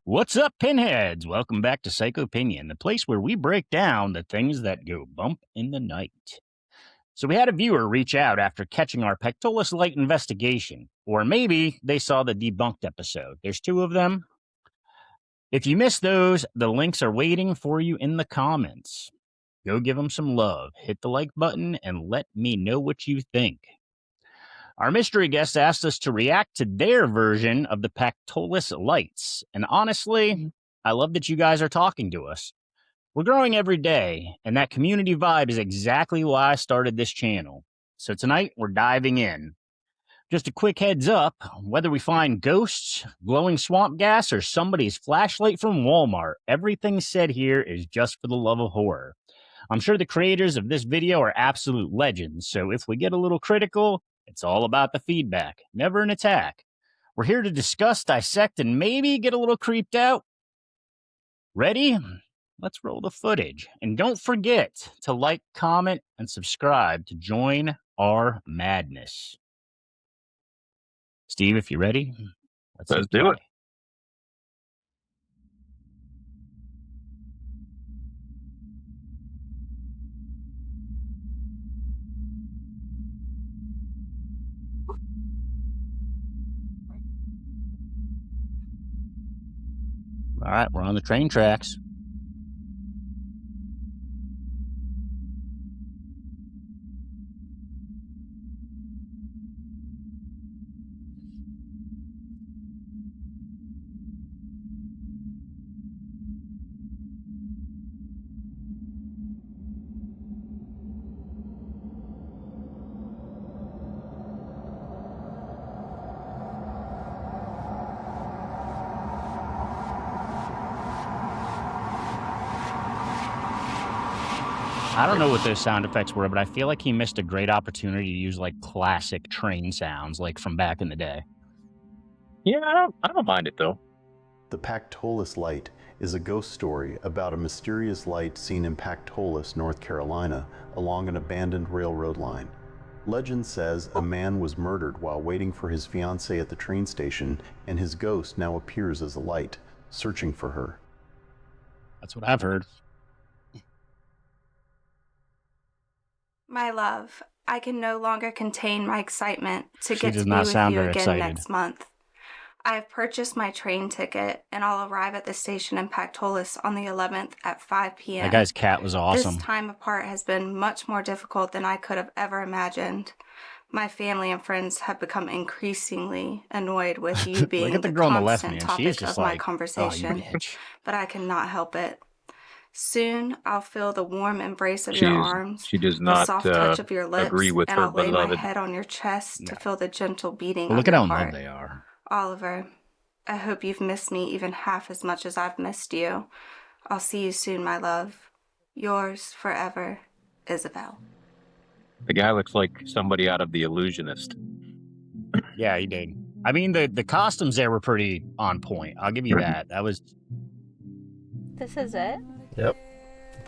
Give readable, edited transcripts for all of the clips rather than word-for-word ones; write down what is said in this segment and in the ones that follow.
What's up, pinheads? Welcome back to Psycho Opinion, the place where we break down the things that go bump in the night. So we had a viewer reach out after catching our Pactolus Light investigation, or maybe they saw the debunked episode. There's two of them. If you missed those, the links are waiting for you in the comments. Go give them some love, hit the like button, and let me know what you think. Our mystery guest asked us to react to their version of the Pactolus Lights, and honestly, I love that you guys are talking to us. We're growing every day, and that community vibe is exactly why I started this channel. So tonight, we're diving in. Just a quick heads up, whether we find ghosts, glowing swamp gas, or somebody's flashlight from Walmart, everything said here is just for the love of horror. I'm sure the creators of this video are absolute legends, so if we get a little critical, it's all about the feedback, never an attack. We're here to discuss, dissect, and maybe get a little creeped out. Ready? Let's roll the footage. And don't forget to like, comment, and subscribe to join our madness. Steve, if you're ready, let's do it. All right, we're on the train tracks. I don't know what those sound effects were, but I feel like he missed a great opportunity to use like classic train sounds, like from back in the day. Yeah, I don't mind it though. The Pactolus Light is a ghost story about a mysterious light seen in Pactolus, North Carolina, along an abandoned railroad line. Legend says a man was murdered while waiting for his fiancée at the train station, and his ghost now appears as a light, searching for her. That's what I've heard. My love, I can no longer contain my excitement to She get does to be not with sound you very again excited. next month. I have purchased my train ticket, and I'll arrive at the station in Pactolus on the 11th at 5 p.m. That guy's cat was awesome. This time apart has been much more difficult than I could have ever imagined. My family and friends have become increasingly annoyed with you being Look at the the girl on the left, constant man. topic She's just of my like, conversation, oh, you bitch. but I cannot help it. Soon I'll feel the warm embrace of your arms, she does the not soft touch of your lips, agree with and her I'll lay my beloved. head on your chest to feel the gentle beating But look of at your how in heart. love they are. Oliver, I hope you've missed me even half as much as I've missed you. I'll see you soon, my love. Yours forever, Isabel. The guy looks like somebody out of The Illusionist. Yeah, he did. I mean, the costumes there were pretty on point. I'll give you that. That was... This is it? Yep.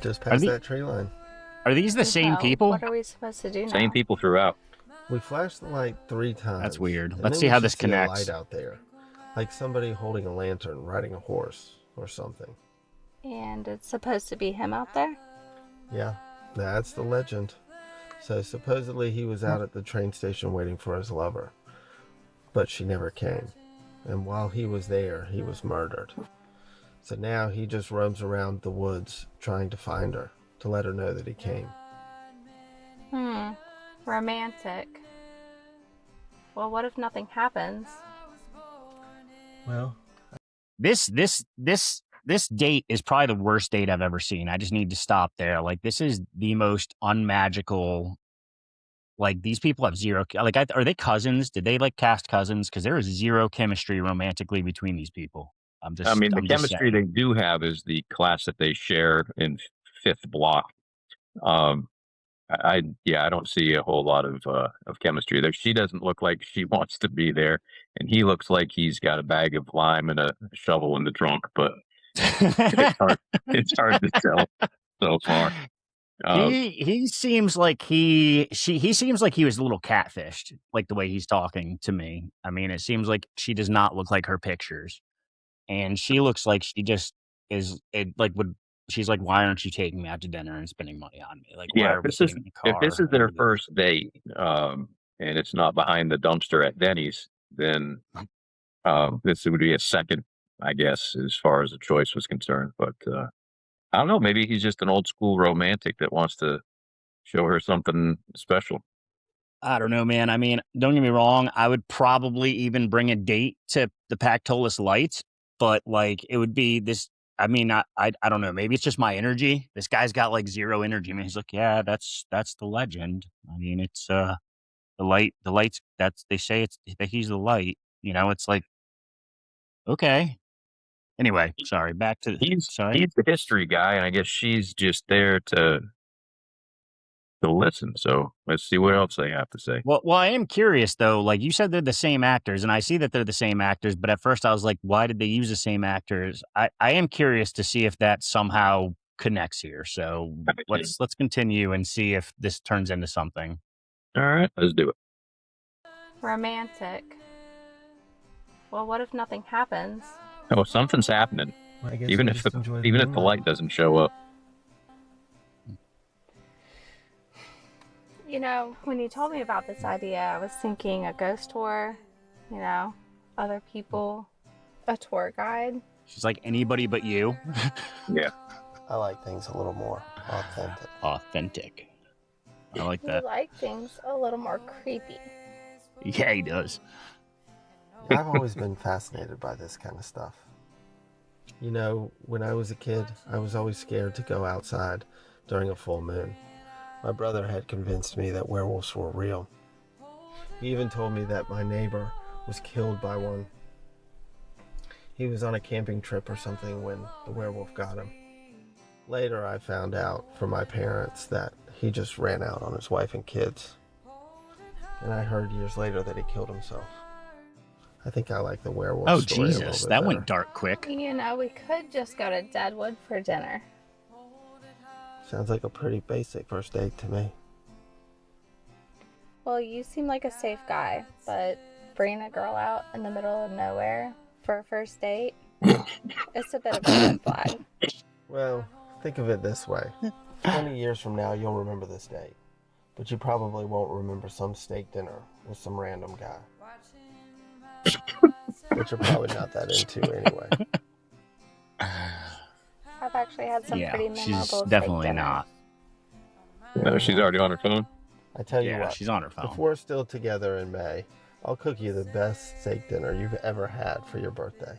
Just past that tree line. Are these the same people? What are we supposed to do now? Same people throughout. We flashed the light 3 times. That's weird. and Let's then see we how should this see connects. A light out there, like somebody holding a lantern, riding a horse or something. And it's supposed to be him out there? Yeah, that's the legend. So supposedly he was out at the train station waiting for his lover, but she never came. And while he was there, he was murdered. So now he just roams around the woods trying to find her, to let her know that he came. Romantic. Well, what if nothing happens? Well, This date is probably the worst date I've ever seen. I just need to stop there. Like, this is the most unmagical. Like, these people have zero. Like, are they cousins? Did they like cast cousins? Because there is zero chemistry romantically between these people. The chemistry they do have is the class that they share in 5th block. I don't see a whole lot of chemistry there. She doesn't look like she wants to be there, and he looks like he's got a bag of lime and a shovel in the trunk. But it's hard. It's hard to tell so far. He seems like he seems like he was a little catfished, like the way he's talking to me. I mean, it seems like she does not look like her pictures, and she looks like she just is. It like would she's like, why aren't you taking me out to dinner and spending money on me? Like, why Yeah, are we sitting in the if this car? is their first date, and it's not behind the dumpster at Denny's, then this would be a second, I guess, as far as the choice was concerned. But I don't know. Maybe he's just an old school romantic that wants to show her something special. I don't know, man. I mean, don't get me wrong. I would probably even bring a date to the Pactolus Lights, but like it would be this. I mean, I don't know. Maybe it's just my energy. This guy's got like zero energy. I mean, he's like, yeah, that's the legend. I mean, it's the lights. That's they say it's that he's the light. You know, it's like okay. Anyway, sorry. Back to sorry. He's the history guy, and I guess she's just there to listen. So let's see what else they have to say. Well, I am curious though. Like you said, they're the same actors, and I see that they're the same actors. But at first, I was like, why did they use the same actors? I am curious to see if that somehow connects here. So let's continue and see if this turns into something. All right, let's do it. Romantic. Well, what if nothing happens? Oh, something's happening. Even if the light doesn't show up. You know, when you told me about this idea, I was thinking a ghost tour, you know, other people, a tour guide. She's like anybody but you. Yeah. I like things a little more authentic. Authentic. I like that. You like things a little more creepy. Yeah, he does. I've always been fascinated by this kind of stuff. You know, when I was a kid, I was always scared to go outside during a full moon. My brother had convinced me that werewolves were real. He even told me that my neighbor was killed by one. He was on a camping trip or something when the werewolf got him. Later, I found out from my parents that he just ran out on his wife and kids. And I heard years later that he killed himself. I think I like the werewolf story a little Jesus, bit that better. went dark quick. You know, we could just go to Deadwood for dinner. Sounds like a pretty basic first date to me. Well, you seem like a safe guy, but bringing a girl out in the middle of nowhere for a first date, it's a bit of a red flag. Well, think of it this way. 20 years from now, you'll remember this date. But you probably won't remember some steak dinner with some random guy. Which you're probably not that into anyway. I've actually had some pretty memorable she's steak definitely dinners. not. No, she's already on her phone. I tell you Yeah, what, she's on her phone. if we're still together in May, I'll cook you the best steak dinner you've ever had for your birthday.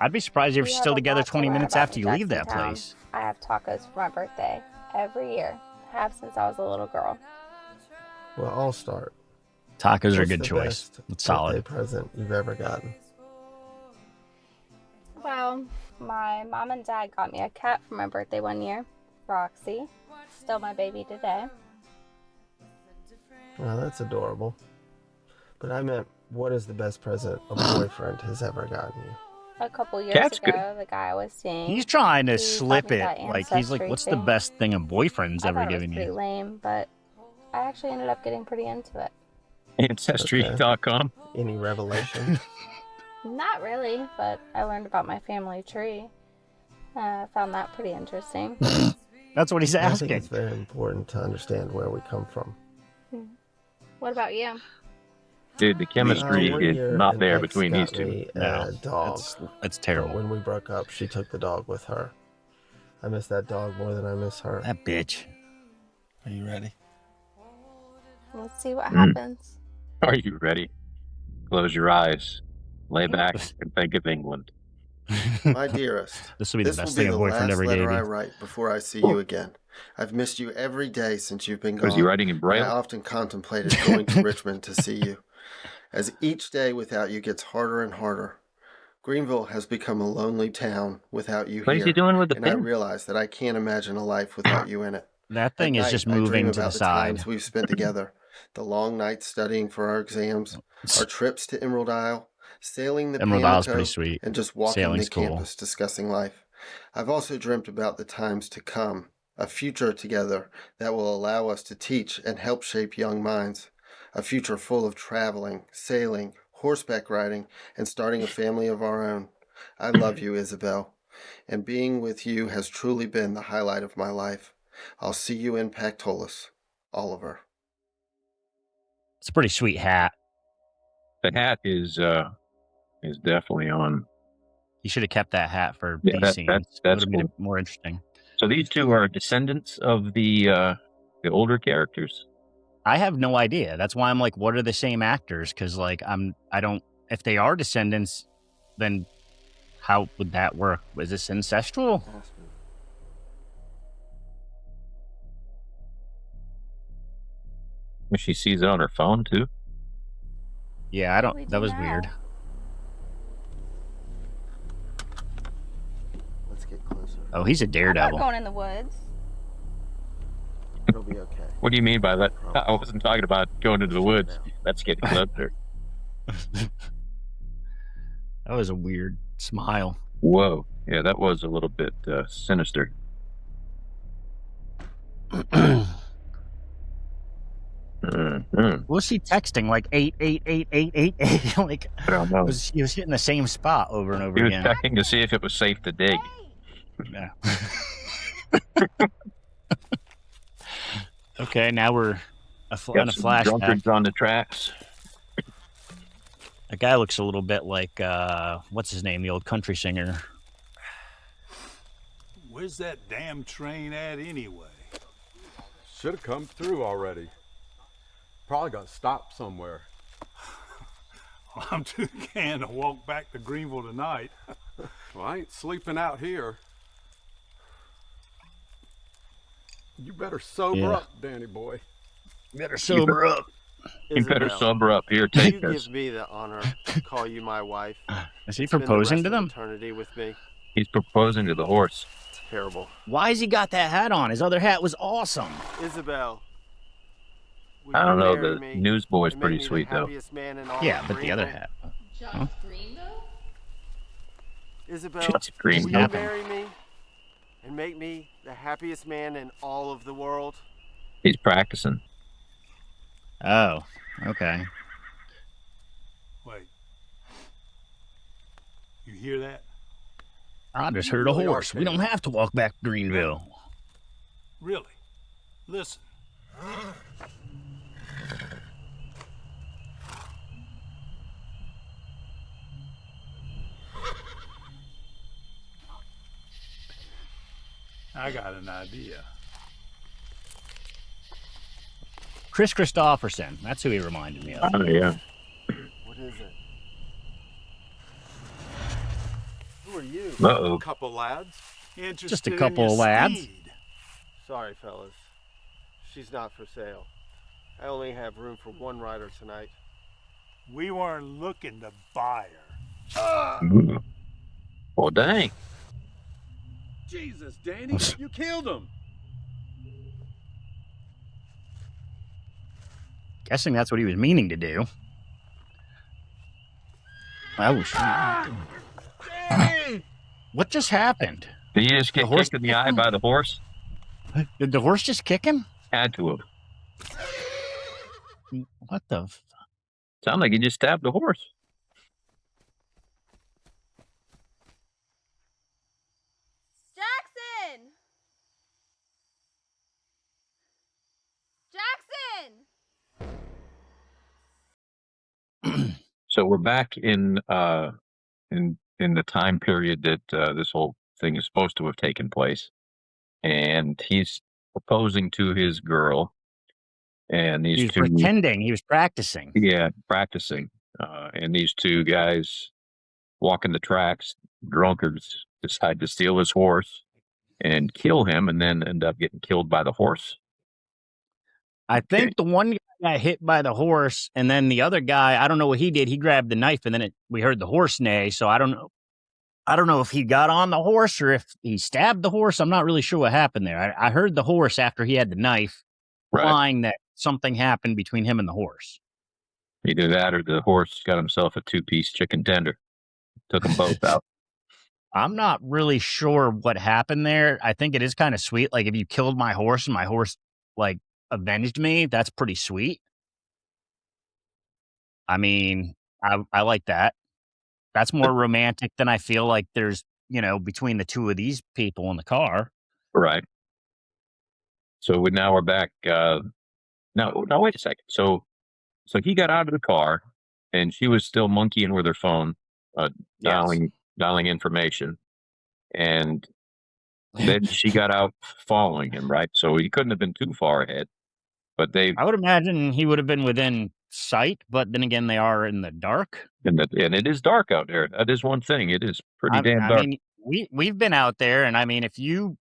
I'd be surprised if We you're have still a together lot to 20 learn minutes about after you New leave that Jackson Town. place. I have tacos for my birthday every year. Have since I was a little girl. Well, I'll start. Tacos are a What's good the choice. best It's solid. birthday present you've ever gotten? Well, my mom and dad got me a cat for my birthday one year. Roxy. Still my baby today. Well, that's adorable. But I meant, what is the best present a boyfriend has ever gotten you? A couple years Cat's ago, good. the guy I was seeing. He's trying to He slip taught me it. that Like, he's like, ancestry what's the thing. best thing a boyfriend's I ever thought it was given pretty you? lame, but I actually ended up getting pretty into it. Ancestry.com. Any revelation? Not really, but I learned about my family tree. I found that pretty interesting. That's what he's I think asking. it's very important to understand where we come from. What about you? Dude, the chemistry One is year, not an there ex between got these two. me No, a dog. That's But terrible. when we broke up, she took the dog with her. I miss that dog more than I miss her. That bitch. Are you ready? Let's see what happens. Are you ready? Close your eyes. Lay back and think of England. My dearest, This will be the this best will thing be a the boyfriend last ever gave letter I you. write before I see you again. I've missed you every day since you've been gone. Was he writing in and Braille? I often contemplated going to Richmond to see you. As each day without you gets harder and harder, Greenville has become a lonely town without you What here. is he doing with the and I pen? realize that I can't imagine a life without you in it. That At thing is night, just I dream moving to the about the side. times we've spent together, the long nights studying for our exams, our trips to Emerald Isle, sailing the Emerald Isle's pretty Pamlico, sweet. and just walking Sailing's the cool. campus discussing life. I've also dreamt about the times to come, a future together that will allow us to teach and help shape young minds, a future full of traveling, sailing, horseback riding, and starting a family of our own. I love you, Isabel, and being with you has truly been the highlight of my life. I'll see you in Pactolus, Oliver. It's a pretty sweet hat. The hat is definitely on. You should have kept that hat for Yeah, these scenes. It would that's have made cool. it more interesting. So these two are descendants of the older characters. I have no idea. That's why I'm like, what are the same actors? Because like I don't. If they are descendants, then how would that work? Was this ancestral? She sees it on her phone too. Yeah, I don't. That was weird. Let's get closer. Oh, he's a I'm daredevil. not going in the woods. It'll be okay. What do you mean by that? I wasn't talking about going into the woods. That's getting closer. That was a weird smile. Whoa. Yeah, that was a little bit sinister. Was he texting like 88888? Like I don't know. he was hitting the same spot over and over He was again. checking to see if it was safe to dig. Yeah. Okay, now we're on a flashback. Drunkards on the tracks. That guy looks a little bit like what's his name, the old country singer. Where's that damn train at anyway? Should have come through already. Probably got stopped somewhere. Well, I'm too canned to walk back to Greenville tonight. Well, I ain't sleeping out here. You better sober up, Danny boy. You better sober up. You better sober up here. Take you this. give me the honor to call you my wife? Is he proposing to them? Eternity with me. He's proposing to the horse. Terrible. Why has he got that hat on? His other hat was awesome. Isabel. I don't know. The newsboy's pretty sweet though. Yeah, but the other hat. Huh? Greenville? Isabel, It's green. will you marry me and make me the happiest man in all of the world? He's practicing. Oh, okay. Wait. You hear that? I just heard a really horse. We don't have to walk back to Greenville. Really? Listen. I got an idea. Chris Christopherson. That's who he reminded me of. Oh yeah. What is it? Who are you? Uh-oh. A couple lads. Interested Just a in couple your of lads. steed? Sorry, fellas. She's not for sale. I only have room for one rider tonight. We weren't looking to buy her. Ooh. Well, dang. Jesus, Danny, you killed him. Guessing that's what he was meaning to do. Oh, shit. What just happened? Did you just get horse kicked in the eye by the horse? Did the horse just kick him? Had to have. What the? Sound like he just stabbed the horse. Jackson! Jackson! So we're back in the time period that this whole thing is supposed to have taken place, and he's proposing to his girl, and these He was two pretending. He was practicing. Yeah, practicing. And these two guys walking the tracks, drunkards, decide to steal his horse and kill him, and then end up getting killed by the horse. I think the one guy got hit by the horse, and then the other guy, I don't know what he did. He grabbed the knife, and then we heard the horse neigh. So I don't know. I don't know if he got on the horse or if he stabbed the horse. I'm not really sure what happened there. I heard the horse after he had the knife implying that something happened between him and the horse. Either that or the horse got himself a 2-piece chicken tender. Took them both out. I'm not really sure what happened there. I think it is kind of sweet. Like if you killed my horse and my horse like avenged me, that's pretty sweet. I mean, I like that. That's more romantic than I feel like there's, between the two of these people in the car. Right. So now we're back. Now, wait a second. So he got out of the car, and she was still monkeying with her phone, dialing information, and then she got out following him. Right. So he couldn't have been too far ahead. But I would imagine he would have been within sight, but then again, they are in the dark. And it is dark out there. That is one thing. It is pretty damn dark. I mean, we've been out there, and I mean, if you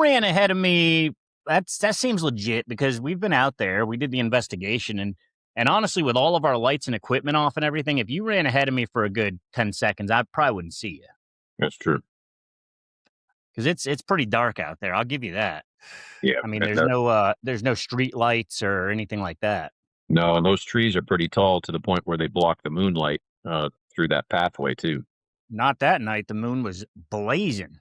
ran ahead of me, that seems legit because we've been out there. We did the investigation, and honestly, with all of our lights and equipment off and everything, if you ran ahead of me for a good 10 seconds, I probably wouldn't see you. That's true. Because it's pretty dark out there. I'll give you that. Yeah. I mean, there's no street lights or anything like that. No, and those trees are pretty tall to the point where they block the moonlight through that pathway too. Not that night. The moon was blazing.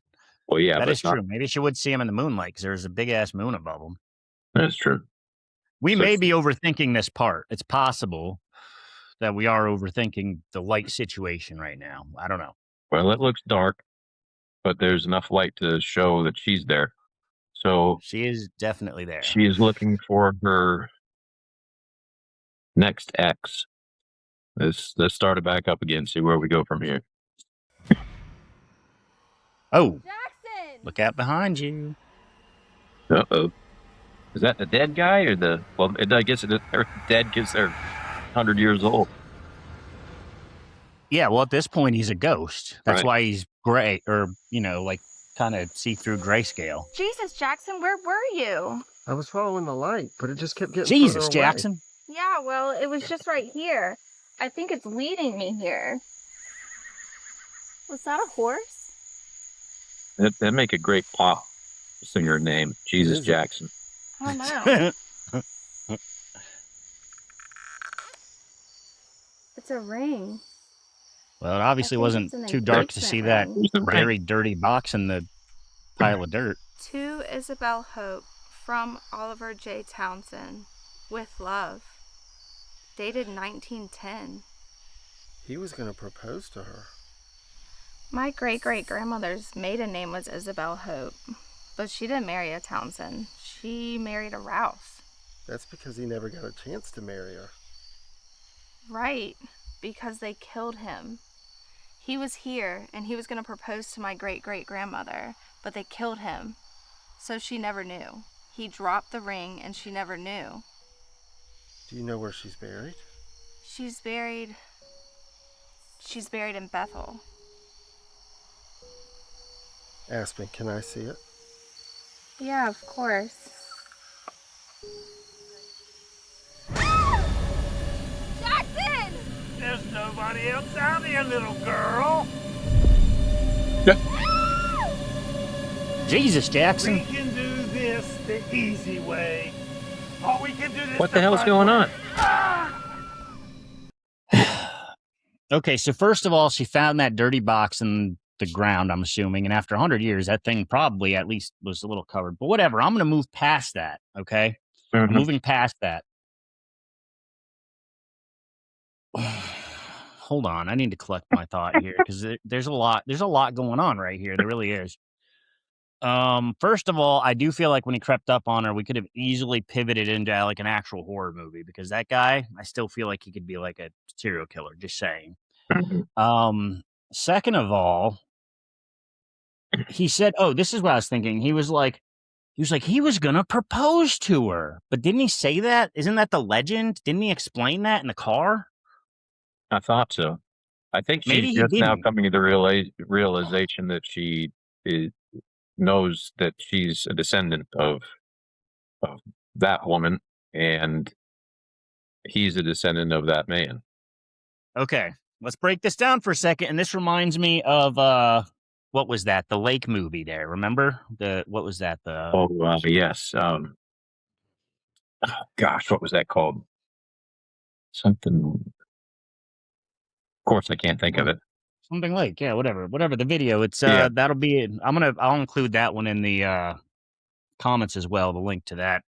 Well, yeah, that is true. Maybe she would see him in the moonlight because there's a big ass moon above them. That's true. We may be overthinking this part. It's possible that we are overthinking the light situation right now. I don't know. Well, it looks dark, but there's enough light to show that she's there. So she is definitely there. She is looking for her next ex. Let's start it back up again, see where we go from here. Oh, Jackson! Look out behind you. Uh-oh. Is that the dead guy or I guess they're dead because they're 100 years old. Yeah, well, at this point, he's a ghost. That's why he's gray or, like kind of see-through grayscale. Jesus, Jackson, where were you? I was following the light, but it just kept getting Jesus, further away. Jackson. Yeah, well, it was just right here. I think it's leading me here. Was that a horse? That'd make a great pop singer name, Jesus Jackson. I don't know. It's a ring. Well, it obviously wasn't too dark to see that very dirty box in the pile of dirt. To Isabel Hope from Oliver J. Townsend, with love. Dated 1910. He was going to propose to her. My great-great-grandmother's maiden name was Isabel Hope, but she didn't marry a Townsend. She married a Rouse. That's because he never got a chance to marry her. Right, because they killed him. He was here, and he was going to propose to my great-great-grandmother, but they killed him, so she never knew. He dropped the ring, and she never knew. Do you know where she's buried? She's buried in Bethel. Aspen, can I see it? Yeah, of course. Jackson! There's nobody else out here, little girl. Jesus, Jackson. We can do this the easy way. Or we can do this. What the hell's going on? Okay, so first of all, she found that dirty box in the ground, I'm assuming, and after 100 years, that thing probably at least was a little covered. But whatever, I'm going to move past that, okay? Mm-hmm. I'm moving past that. Hold on, I need to collect my thought here because there's a lot going on right here. There really is. First of all, I do feel like when he crept up on her, we could have easily pivoted into like an actual horror movie because that guy, I still feel like he could be like a serial killer. Just saying. Second of all, he said, "Oh, this is what I was thinking." He was like he was gonna propose to her, but didn't he say that? Isn't that the legend? Didn't he explain that in the car? I thought so. I think she's just now coming to the realization that she knows that she's a descendant of that woman, and he's a descendant of that man. Okay, let's break this down for a second. And this reminds me of what was that? The lake movie there. Remember? What was that? Yes. Gosh, what was that called? Something. Of course, I can't think of it. Something like, yeah, whatever. The video. It's Yeah. that'll be I'll include that one in the comments as well, the link to that.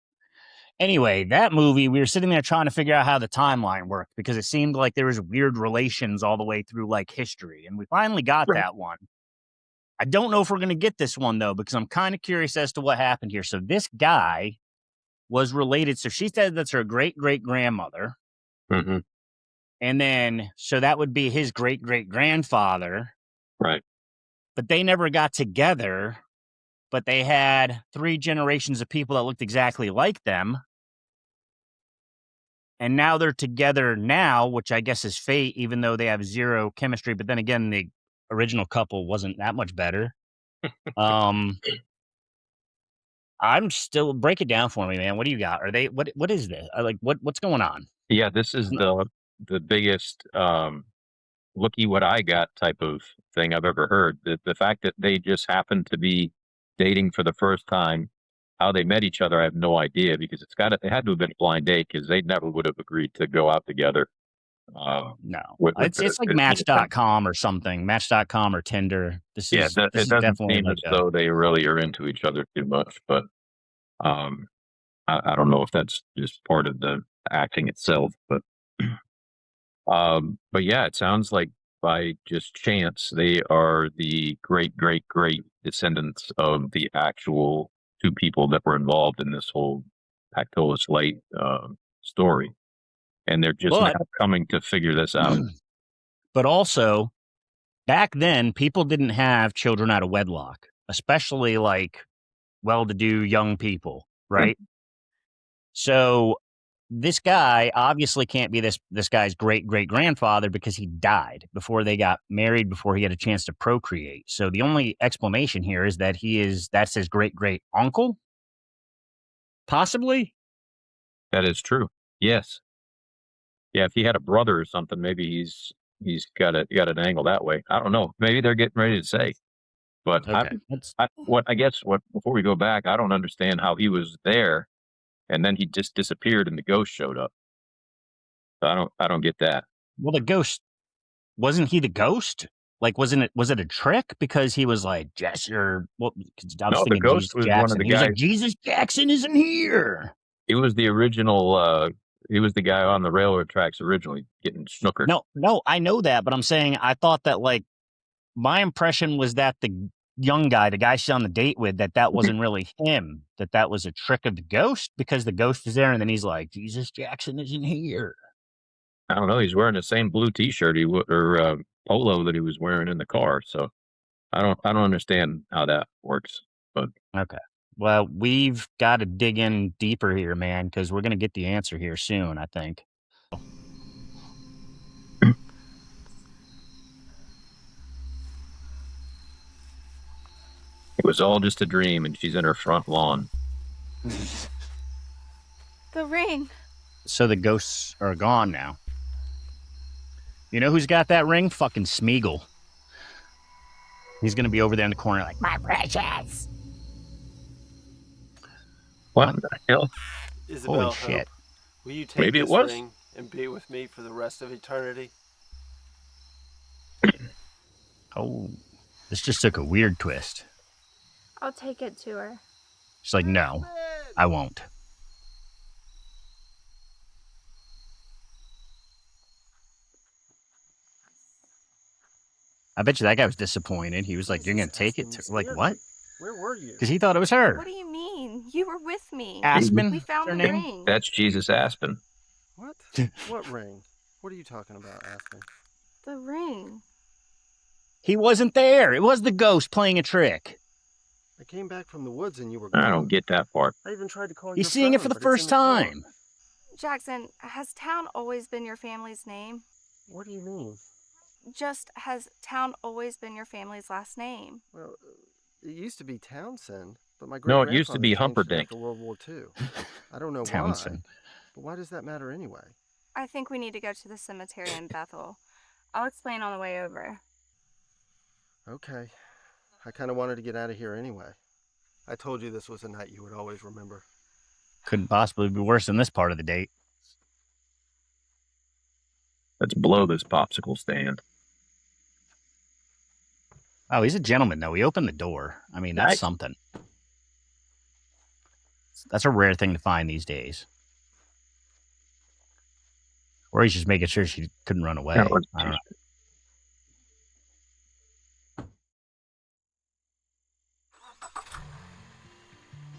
Anyway, that movie, we were sitting there trying to figure out how the timeline worked because it seemed like there was weird relations all the way through like history, and we finally got that one. I don't know if we're going to get this one though, because I'm kind of curious as to what happened here. So this guy was related. So she said that's her great great grandmother. Mm-hmm. And then, so that would be his great great grandfather. Right. But they never got together. But they had 3 generations of people that looked exactly like them. And now they're together now, which I guess is fate, even though they have 0 chemistry. But then again, the original couple wasn't that much better. I'm still, break it down for me, man. What do you got? Are they, what is this? Like, what's going on? Yeah, this is the biggest looky what I got type of thing I've ever heard. The fact that they just happened to be dating for the first time, how they met each other, I have no idea, because it had to have been a blind date, because they never would have agreed to go out together. No, it's like Match.com or something, Match.com or Tinder. It doesn't definitely seem as though they really are into each other too much, but I don't know if that's just part of the acting itself, but yeah, it sounds like by just chance they are the great great great descendants of the actual 2 people that were involved in this whole Pactolus Light story, and they're just now coming to figure this out. But also, back then, people didn't have children out of wedlock, especially like well-to-do young people, right? So this guy obviously can't be this guy's great great grandfather because he died before they got married, before he had a chance to procreate. So the only explanation here is that that's his great great uncle, possibly. That is true. Yes. Yeah, if he had a brother or something, maybe he's got an angle that way. I don't know. Maybe they're getting ready to say. But okay. Before we go back, I don't understand how he was there and then he just disappeared and the ghost showed up. So I don't get that. Well, the ghost, wasn't he the ghost? Like, was it a trick? Because he was like, Jesse, the ghost was one of the guys. He was like, Jesus Jackson isn't here. He was the original, he was the guy on the railroad tracks originally getting snookered. No, I know that, but I'm saying I thought that, like, my impression was that the young guy, the guy she's on the date with, that wasn't really him, that was a trick of the ghost, because the ghost is there and then he's like, Jesus Jackson isn't here. I don't know. He's wearing the same blue T-shirt or polo that he was wearing in the car. So I don't understand how that works. But okay, well, we've got to dig in deeper here, man, because we're gonna get the answer here soon, I think. It was all just a dream, and she's in her front lawn. The ring. So the ghosts are gone now. You know who's got that ring? Fucking Smeagol. He's going to be over there in the corner like, my precious. What the hell? Isabel, holy shit. Will you take this ring and be with me for the rest of eternity? Oh, this just took a weird twist. I'll take it to her. She's like, no, I won't. I bet you that guy was disappointed. He was like, you're going to take it to her? Like, what? Where were you? Because he thought it was her. What do you mean? You were with me. Aspen? We found her the name? ring. That's Jesus Aspen. What? What ring? What are you talking about, Aspen? The ring. He wasn't there. It was the ghost playing a trick. I came back from the woods and you were gone. I don't get that part. I even tried to call you. He's seeing it for the first time. Jackson, has town always been your family's name? What do you mean? Just, has town always been your family's last name? Well, it used to be Townsend, but my No, it used to be Humperdinck. After World War II. I don't know Townsend. why. But why does that matter anyway? I think we need to go to the cemetery in Bethel. I'll explain on the way over. Okay. I kind of wanted to get out of here anyway. I told you this was a night you would always remember. Couldn't possibly be worse than this part of the date. Let's blow this popsicle stand. Oh, he's a gentleman, though. He opened the door. I mean, that's Nice. something. That's a rare thing to find these days. Or he's just making sure she couldn't run away. No, I don't know.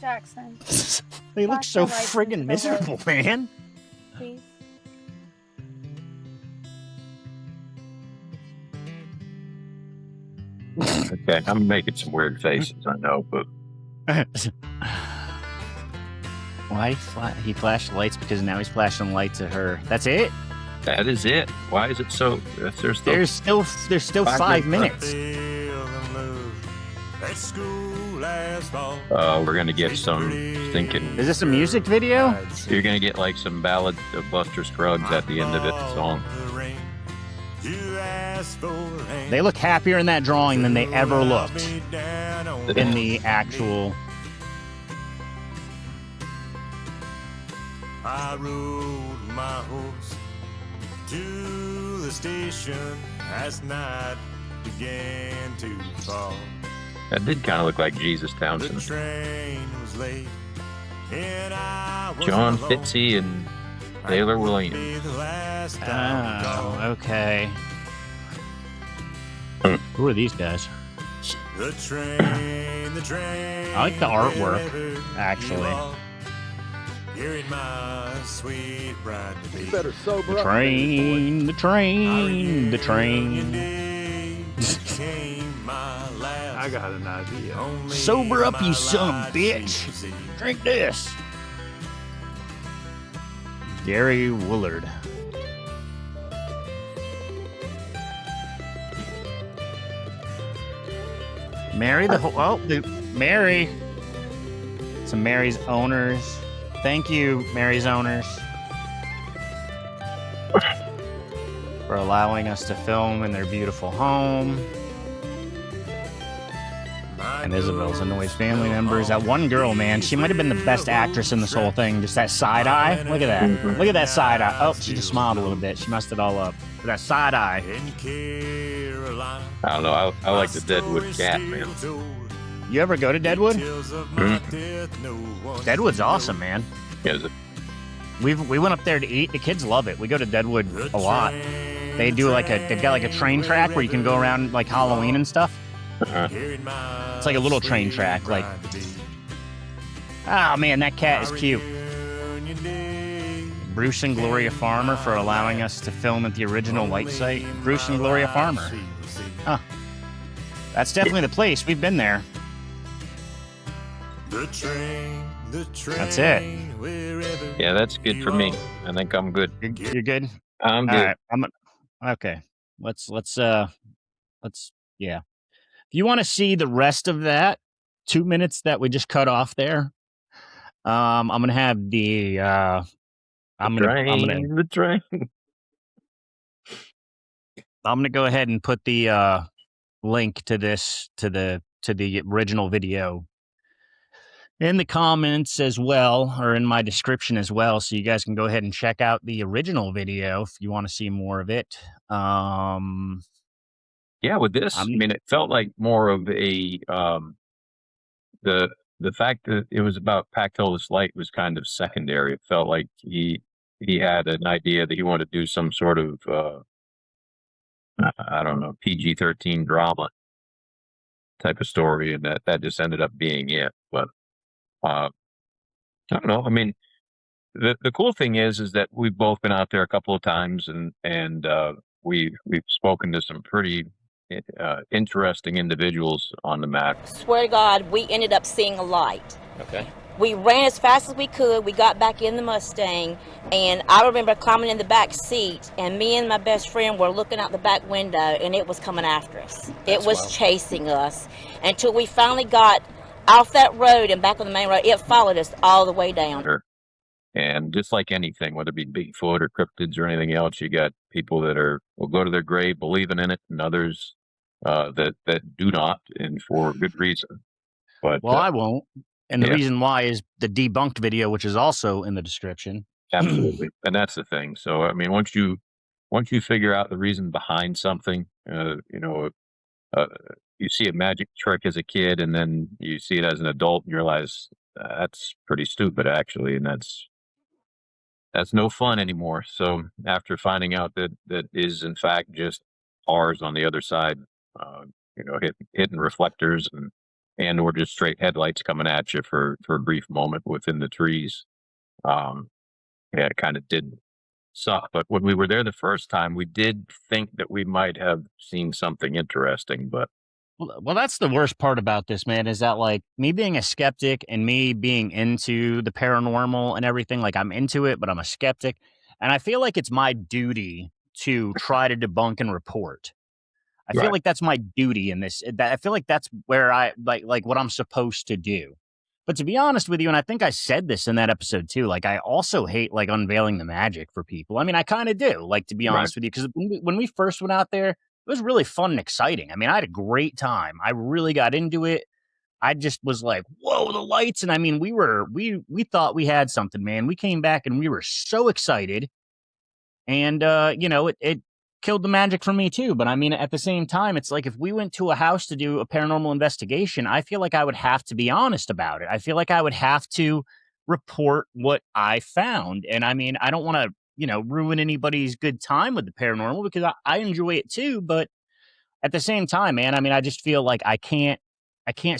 Jackson, They look flash so the lights friggin' into the miserable, man. please. Okay, I'm making some weird faces, I know, but Why he flashed lights? Because now he's flashing lights at her. That's it? that is it. Why is it so? There's still 5 minutes. We're gonna get some thinking. Is this a music video? You're gonna get like some ballad of Buster Scruggs at the end of it. The song. They look happier in that drawing than they ever looked in the actual. I rode my horse to the station as night began to fall. That did kind of look like Jesus The Townsend. train was late and I was John alone. Fitzy and Taylor Williams. Be the last time Oh, gone. okay. Who are these guys? The train. I like the artwork, actually. Hearing my sweet bride to be. You better sober The up. train, the train, the train. I got an idea. Sober up, you son of a bitch. Drink this. Gary Woolard. Mary Mary. Some Mary's owners. Thank you, Mary's owners, for allowing us to film in their beautiful home. And Isabel's annoyed family members. That one girl, man, she might have been the best actress in this whole thing. Just that side eye. Look at that. Look at that side eye. Oh, she just smiled a little bit. She messed it all up. But that side eye. I don't know. I like the Deadwood cat, man. You ever go to Deadwood? Deadwood's awesome, man. Is it? We went up there to eat. The kids love it. We go to Deadwood a lot. They do they've got like a train track where you can go around like Halloween and stuff. It's like a little train track. Like, oh man, that cat is cute. Bruce and Gloria Farmer for allowing us to film at the original light site. Bruce and Gloria Farmer. Huh. That's definitely the place. We've been there. That's it. Yeah, that's good for me. I think I'm good. You're good? I'm All good. right. Okay. Let's yeah. If you want to see the rest of that 2 minutes that we just cut off there, I'm gonna have the I'm gonna go ahead and put the link to this to the original video in the comments as well, or in my description as well, so you guys can go ahead and check out the original video if you want to see more of it. Yeah, with this, I mean, it felt like more of a the fact that it was about Pactolus Light was kind of secondary. It felt like he had an idea that he wanted to do some sort of I don't know, PG-13 drama type of story, and that just ended up being it. But I don't know. I mean, the cool thing is that we've both been out there a couple of times, and we've spoken to some pretty interesting individuals on the map. Swear to God, we ended up seeing a light. Okay. We ran as fast as we could. We got back in the Mustang, and I remember climbing in the back seat, and me and my best friend were looking out the back window, and it was coming after us. It was chasing us until we finally got off that road and back on the main road. It followed us all the way down. And just like anything, whether it be Bigfoot or cryptids or anything else, you got people that will go to their grave believing in it, and others that do not, and for good reason. But Well, I won't. And the yeah. reason why is the debunked video, which is also in the description. Absolutely, and that's the thing. So, I mean, once you figure out the reason behind something, uh, you see a magic trick as a kid, and then you see it as an adult, and you realize that's pretty stupid, actually, and that's no fun anymore. So, after finding out that that is in fact just cars on the other side, uh, hitting reflectors and or just straight headlights coming at you for a brief moment within the trees. Um, yeah, it kind of did suck. But when we were there the first time, we did think that we might have seen something interesting. But Well, that's the worst part about this, man, is that like me being a skeptic and me being into the paranormal and everything, like I'm into it, but I'm a skeptic. And I feel like it's my duty to try to debunk and report. I feel right, like that's my duty in this. I feel like that's where I like what I'm supposed to do. But to be honest with you, and I think I said this in that episode too, like I also hate like unveiling the magic for people. I mean, I kind of do, like to be right, honest with you, because when we first went out there, it was really fun and exciting. I mean, I had a great time. I really got into it. I just was like, whoa, the lights. And I mean, we thought we had something, man. We came back and we were so excited. And it killed the magic for me too. But I mean, at the same time, it's like if we went to a house to do a paranormal investigation, I feel like I would have to be honest about it. I feel like I would have to report what I found. And I mean, I don't want to, ruin anybody's good time with the paranormal because I enjoy it too. But at the same time, man, I mean, I just feel like I can't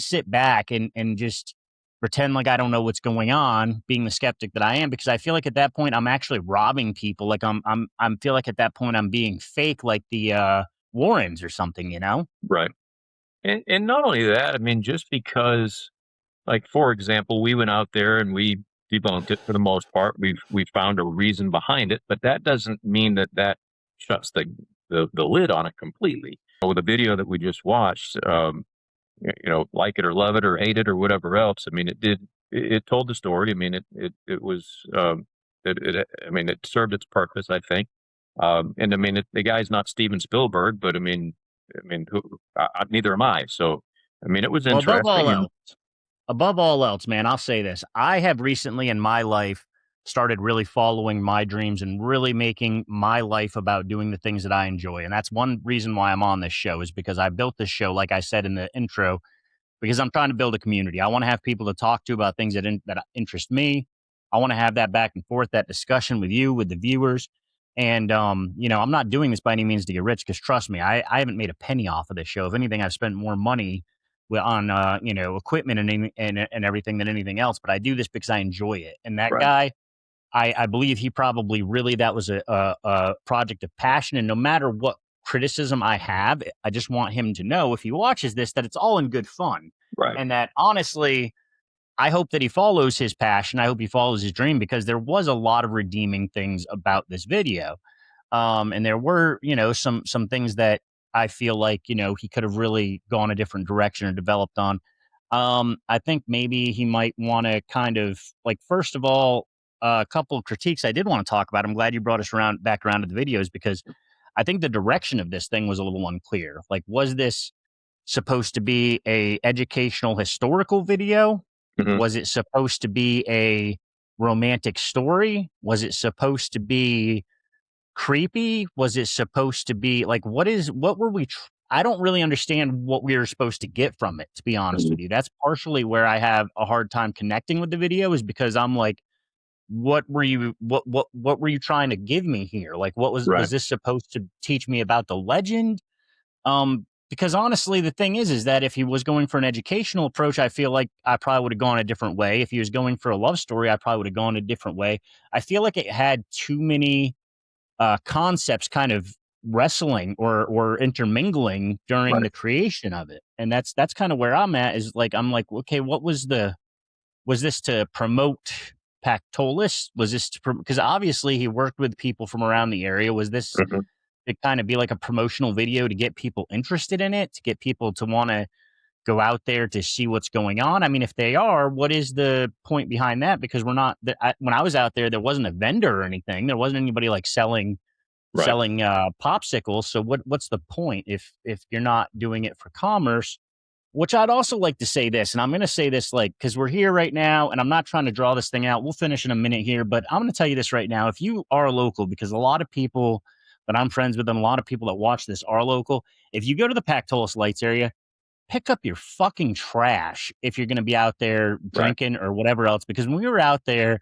sit back and just pretend like I don't know what's going on, being the skeptic that I am, because I feel like at that point I'm actually robbing people. Like I'm feel like at that point I'm being fake, like the Warrens or something, you know? right. And not only that, I mean, just because, like, for example, we went out there and we debunked it for the most part. We found a reason behind it, but that doesn't mean that shuts the lid on it completely. With the video that we just watched, like it or love it or hate it or whatever else. I mean, it told the story. I mean, it was I mean, it served its purpose, I think. And I mean, the guy's not Steven Spielberg, but neither am I. So, I mean, it was Well, interesting. above all else, man, I'll say this. I have recently in my life started really following my dreams and really making my life about doing the things that I enjoy. And that's one reason why I'm on this show is because I built this show, like I said in the intro, because I'm trying to build a community. I want to have people to talk to about things that interest me. I want to have that back and forth, that discussion with you, with the viewers. And, I'm not doing this by any means to get rich because trust me, I haven't made a penny off of this show. If anything, I've spent more money on, equipment and everything than anything else. But I do this because I enjoy it. And that Right, guy, I believe he probably really, that was a project of passion. And no matter what criticism I have, I just want him to know if he watches this, that it's all in good fun. right, And that honestly, I hope that he follows his passion. I hope he follows his dream because there was a lot of redeeming things about this video. And there were, some things that I feel like, he could have really gone a different direction or developed on. I think maybe he might want to kind of like, first of all, a couple of critiques I did want to talk about. I'm glad you brought us back around to the videos because I think the direction of this thing was a little unclear. Like, was this supposed to be a educational historical video? mhm, Was it supposed to be a romantic story? Was it supposed to be creepy? Was it supposed to be like what were we I don't really understand what we were supposed to get from it, to be honest mhm, with you. That's partially where I have a hard time connecting with the video is because I'm like, what were you trying to give me here? Like was right, this supposed to teach me about the legend? Because honestly, the thing is that if he was going for an educational approach, I feel like I probably would have gone a different way. If he was going for a love story, I probably would have gone a different way. I feel like it had too many concepts kind of wrestling or intermingling during right, the creation of it, and that's kind of where I'm at. Is like I'm like, okay, was this to promote Pactolus? Was this because obviously he worked with people from around the area? Was this mhm, to kind of be like a promotional video to get people interested in it, to get people to want to go out there to see what's going on? I mean, if they are, what is the point behind that? Because we're not, when I was out there, there wasn't a vendor or anything. There wasn't anybody like selling Right. selling popsicles. So what's the point if you're not doing it for commerce? Which I'd also like to say this, and I'm going to say this like because we're here right now, and I'm not trying to draw this thing out. We'll finish in a minute here, but I'm going to tell you this right now. If you are local, because a lot of people that I'm friends with and a lot of people that watch this are local, if you go to the Pactolus Lights area, pick up your fucking trash if you're going to be out there Right. drinking or whatever else. Because when we were out there,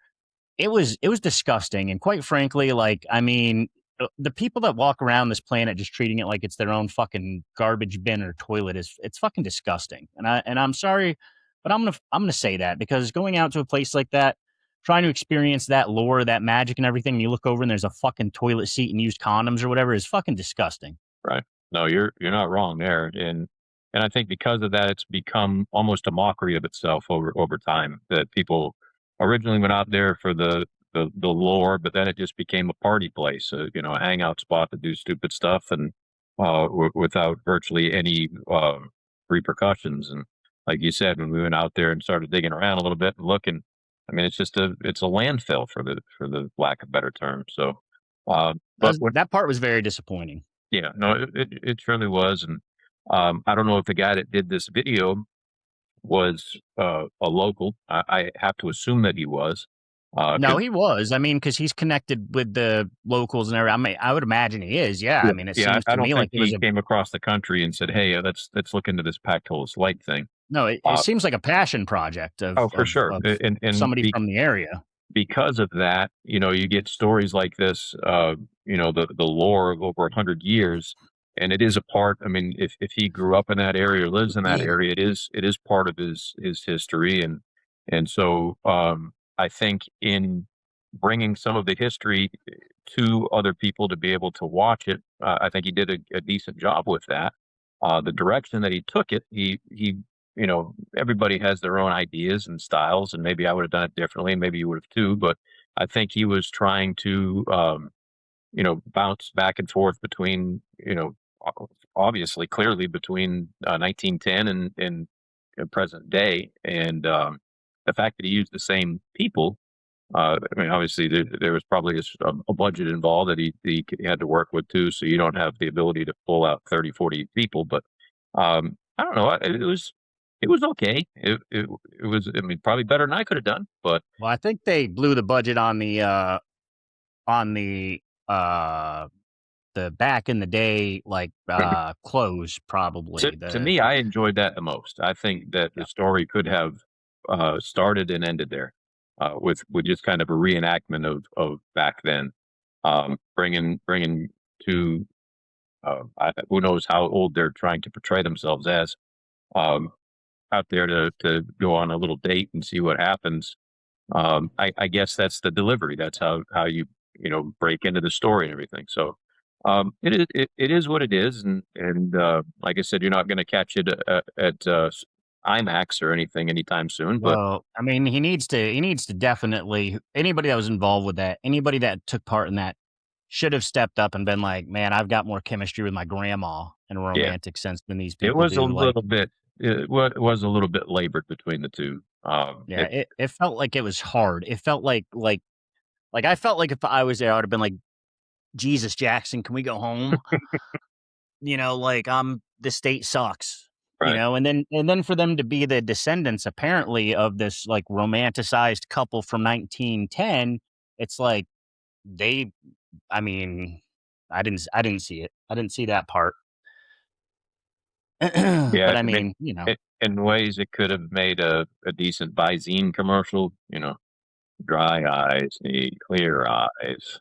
it was disgusting, and quite frankly, like, I mean, the people that walk around this planet just treating it like it's their own fucking garbage bin or toilet it's fucking disgusting. And I'm sorry, but I'm gonna say that because going out to a place like that, trying to experience that lore, that magic, and everything, and you look over and there's a fucking toilet seat and used condoms or whatever is fucking disgusting. Right. No, you're not wrong there, and I think because of that, it's become almost a mockery of itself over time. That people originally went out there for the lore, but then it just became a party place, a hangout spot to do stupid stuff, and without virtually any repercussions. And like you said, when we went out there and started digging around a little bit and looking, I mean, it's a landfill for the lack of better term. So, but when That part was very disappointing. yeah, no, it surely was, and I don't know if the guy that did this video was a local. I have to assume that he was. No, he was. I mean, because he's connected with the locals and everything. I mean, I would imagine he is. Yeah. I mean, it Yeah, seems I to don't me like think it was he came across the country and said, "Hey, let's look into this Pactolus Light thing." no, it Uh, seems like a passion project oh, for sure, of and somebody from the area. because of that, you get stories like this. The lore of over 100 years, and it is a part. I mean, if he grew up in that area or lives in that area, it is part of his history, and so I think in bringing some of the history to other people to be able to watch it, I think he did a decent job with that. The direction that he took it, everybody has their own ideas and styles, and maybe I would have done it differently, maybe you would have too. But I think he was trying to, bounce back and forth between, obviously, clearly between 1910 and present day, and the fact that he used the same people. I mean, obviously, there was probably a budget involved that he had to work with too, so you don't have the ability to pull out 30, 40 people. But I don't know. It was okay. It was. I mean, probably better than I could have done. But Well, I think they blew the budget on the back in the day like clothes probably. to me, I enjoyed that the most. I think that the story could have started and ended there, with just kind of a reenactment of back then, bringing to who knows how old they're trying to portray themselves as, um, out there to go on a little date and see what happens. I guess that's the delivery. That's how you break into the story and everything. So it is what it is, and like I said, you're not going to catch it at IMAX or anything anytime soon. But Well, I mean, he needs to definitely anybody that was involved with that, anybody that took part in that should have stepped up and been like, "Man, I've got more chemistry with my grandma in a yeah, romantic sense than these it people was a do." Like, little bit. It was a little bit labored between the two. yeah, it felt like it was hard. It felt like I felt like if I was there, I would have been like, "Jesus, Jackson, can we go home?" Like the state sucks. Right. And then for them to be the descendants apparently of this like romanticized couple from 1910, it's like they I mean, I didn't see it. I didn't see that part. Yeah, But I I mean, mean, in ways it could have made a decent Visine commercial. Dry eyes need clear eyes.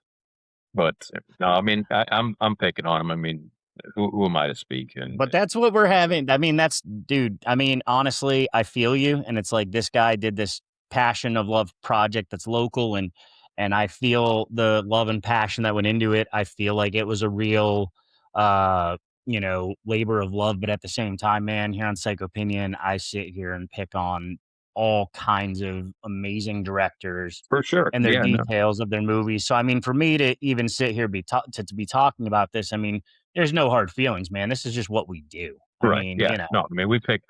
But no, I mean, I'm picking on him. I mean, who am I to speak? And but that's what we're having. I mean, dude, I mean, honestly, I feel you. And it's like this guy did this passion of love project that's local and I feel the love and passion that went into it. I feel like it was a real labor of love. But at the same time, man, here on Psycho Opinion, I sit here and pick on all kinds of amazing directors for sure, and their yeah, no, details of their movies. So I mean, for me to even sit here to be talking about this, I mean, there's no hard feelings, man. This is just what we do. I right, mean, yeah, no. I mean, we pick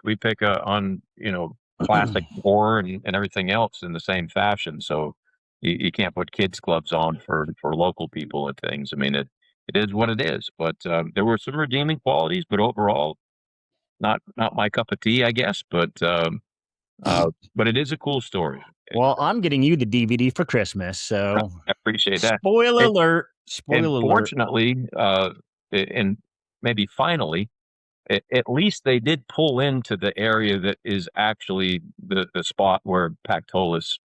on classic horror and everything else in the same fashion. So you can't put kids clubs on for local people and things. I mean, it is what it is. But there were some redeeming qualities, but overall, not my cup of tea, I guess. But it is a cool story. Well, I'm getting you the DVD for Christmas, so I appreciate that. spoiler alert. And Spoiler alert. fortunately, and maybe finally, at least they did pull into the area that is actually the spot where Pactolus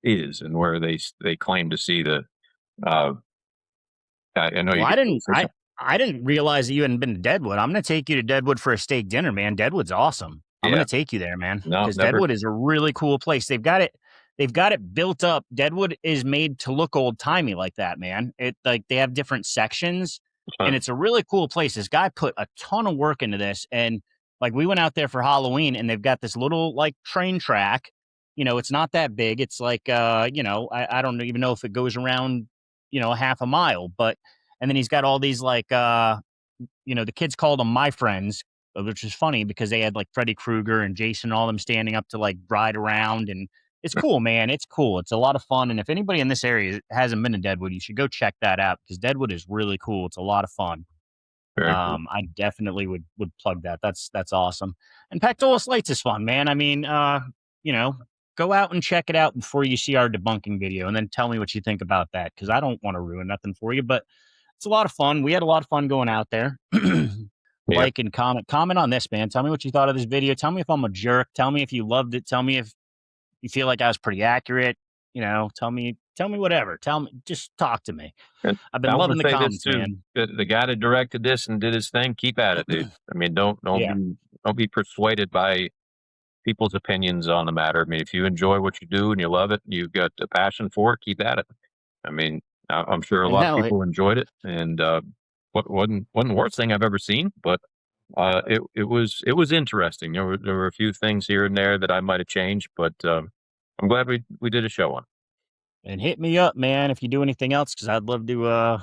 is, and where they claim to see the. I know Well, you. I didn't realize that you hadn't been to Deadwood. I'm going to take you to Deadwood for a steak dinner, man. Deadwood's awesome. I'm Yeah. going to take you there, man. No, Because never. Deadwood is a really cool place. They've got it built up. Deadwood is made to look old timey like that, man. They have different sections, and it's a really cool place. This guy put a ton of work into this, and like we went out there for Halloween, and they've got this little like train track. You know, it's not that big. It's like I don't even know if it goes around, half a mile, but. And then he's got all these like, the kids called them My Friends, which is funny because they had like Freddy Krueger and Jason, all them standing up to like ride around. And it's cool, man. It's cool. It's a lot of fun. And if anybody in this area hasn't been to Deadwood, you should go check that out because Deadwood is really cool. It's a lot of fun. Very cool. I definitely would plug that. That's awesome. And Pactolus Lights is fun, man. I mean, go out and check it out before you see our debunking video and then tell me what you think about that because I don't want to ruin nothing for you, but it's a lot of fun. We had a lot of fun going out there. Like and comment on this, man. Tell me what you thought of this video. Tell me if I'm a jerk. Tell me if you loved it. Tell me if you feel like I was pretty accurate. Tell me whatever. Just talk to me. And I've been loving the comments, too, man. The guy that directed this and did his thing, keep at it, dude. I mean, don't be persuaded by people's opinions on the matter. I mean, if you enjoy what you do and you love it, you've got a passion for it, keep at it. I mean, I'm sure a lot of people enjoyed it, and wasn't the worst thing I've ever seen, but it was interesting. There were a few things here and there that I might have changed, but I'm glad we did a show on it. And hit me up, man, if you do anything else, because I'd love to,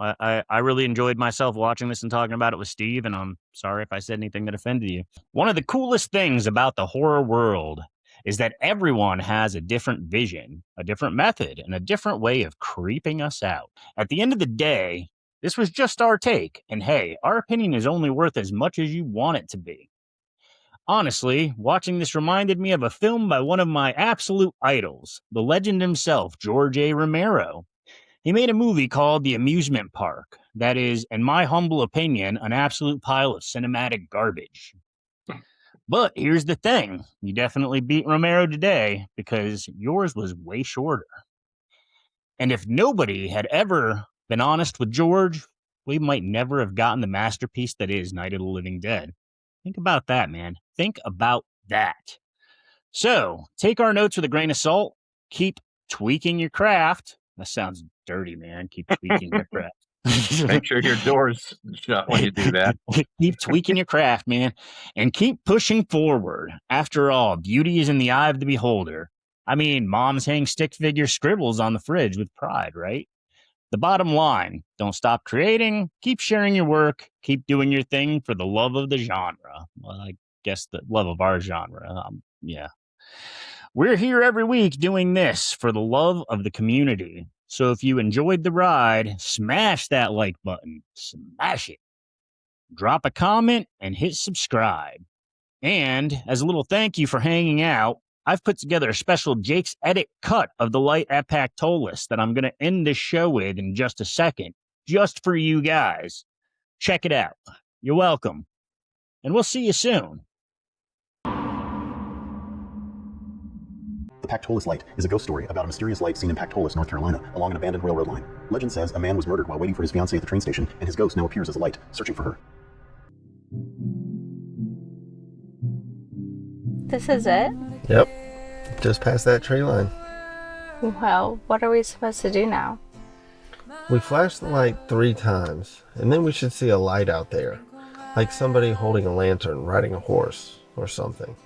I really enjoyed myself watching this and talking about it with Steve, and I'm sorry if I said anything that offended you. One of the coolest things about the horror world is that everyone has a different vision, a different method, and a different way of creeping us out. At the end of the day, this was just our take, and hey, our opinion is only worth as much as you want it to be. Honestly, watching this reminded me of a film by one of my absolute idols, the legend himself, George A. Romero. He made a movie called The Amusement Park that is, in my humble opinion, an absolute pile of cinematic garbage. But here's the thing, you definitely beat Romero today because yours was way shorter. And if nobody had ever been honest with George, we might never have gotten the masterpiece that is Night of the Living Dead. Think about that, man. Think about that. So, take our notes with a grain of salt. Keep tweaking your craft. That sounds dirty, man. Keep tweaking your craft. Make sure your door's shut when you do that. Keep tweaking your craft, man, and keep pushing forward. After all, beauty is in the eye of the beholder. I mean, moms hang stick figure scribbles on the fridge with pride, right? The bottom line, don't stop creating, keep sharing your work, keep doing your thing for the love of the genre. Well, I guess the love of our genre. Yeah. We're here every week doing this for the love of the community. So if you enjoyed the ride, smash that like button. Smash it. Drop a comment and hit subscribe. And as a little thank you for hanging out, I've put together a special Jake's Edit cut of the light at Pactolus that I'm going to end this show with in just a second, just for you guys. Check it out. You're welcome. And we'll see you soon. The Pactolus Light is a ghost story about a mysterious light seen in Pactolus, North Carolina, along an abandoned railroad line. Legend says a man was murdered while waiting for his fiancée at the train station, and his ghost now appears as a light, searching for her. This is it? Yep. Just past that tree line. Well, what are we supposed to do now? We flash the light 3 times, and then we should see a light out there. Like somebody holding a lantern, riding a horse, or something.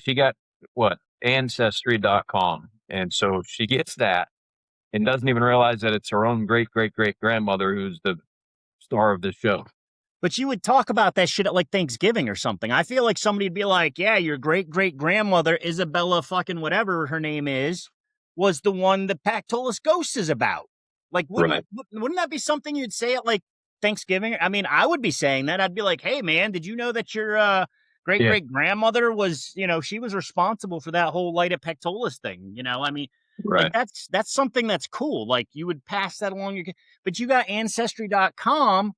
she got what? Ancestry.com. And so she gets that and doesn't even realize that it's her own great great great grandmother who's the star of the show. But you would talk about that shit at like Thanksgiving or something. I feel like somebody'd be like, yeah, your great great grandmother, Isabella fucking whatever her name is, was the one that Pactolus Ghost is about. Like, wouldn't that be something you'd say at like Thanksgiving? I mean, I would be saying that. I'd be like, hey, man, did you know that your great great grandmother was, she was responsible for that whole Light at Pactolus thing? I mean, like that's something that's cool. Like, you would pass that along. But you got Ancestry.com.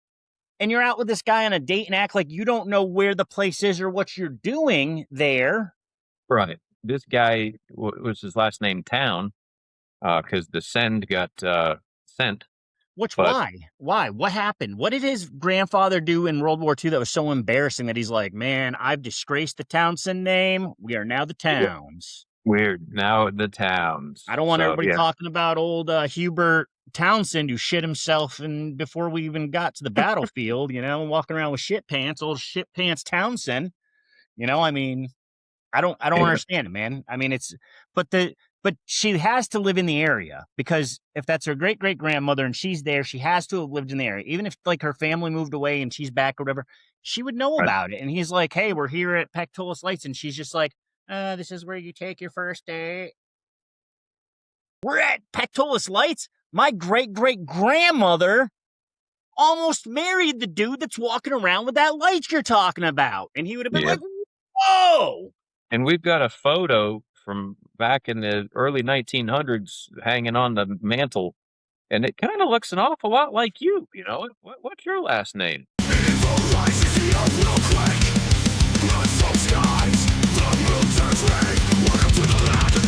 And you're out with this guy on a date and act like you don't know where the place is or what you're doing there. Right. This guy, was his last name Town, because the send got sent. Why? What happened? What did his grandfather do in World War II that was so embarrassing that he's like, man, I've disgraced the Townsend name. We are now the Towns. We're now the Towns. I don't want everybody talking about old Hubert Townsend, who shit himself and before we even got to the battlefield, walking around with shit pants, old shit pants Townsend. I mean, I don't understand it, man. I mean, but she has to live in the area, because if that's her great great grandmother and she's there, she has to have lived in the area. Even if like her family moved away and she's back or whatever, she would know about it. And he's like, hey, we're here at Pactolus Lights, and she's just like, this is where you take your first date. We're at Pactolus Lights. My great great grandmother almost married the dude that's walking around with that light you're talking about. And he would have been like, whoa. And we've got a photo from back in the early 1900s hanging on the mantle. And it kind of looks an awful lot like you. What's your last name? The moon turns red. Welcome to the land.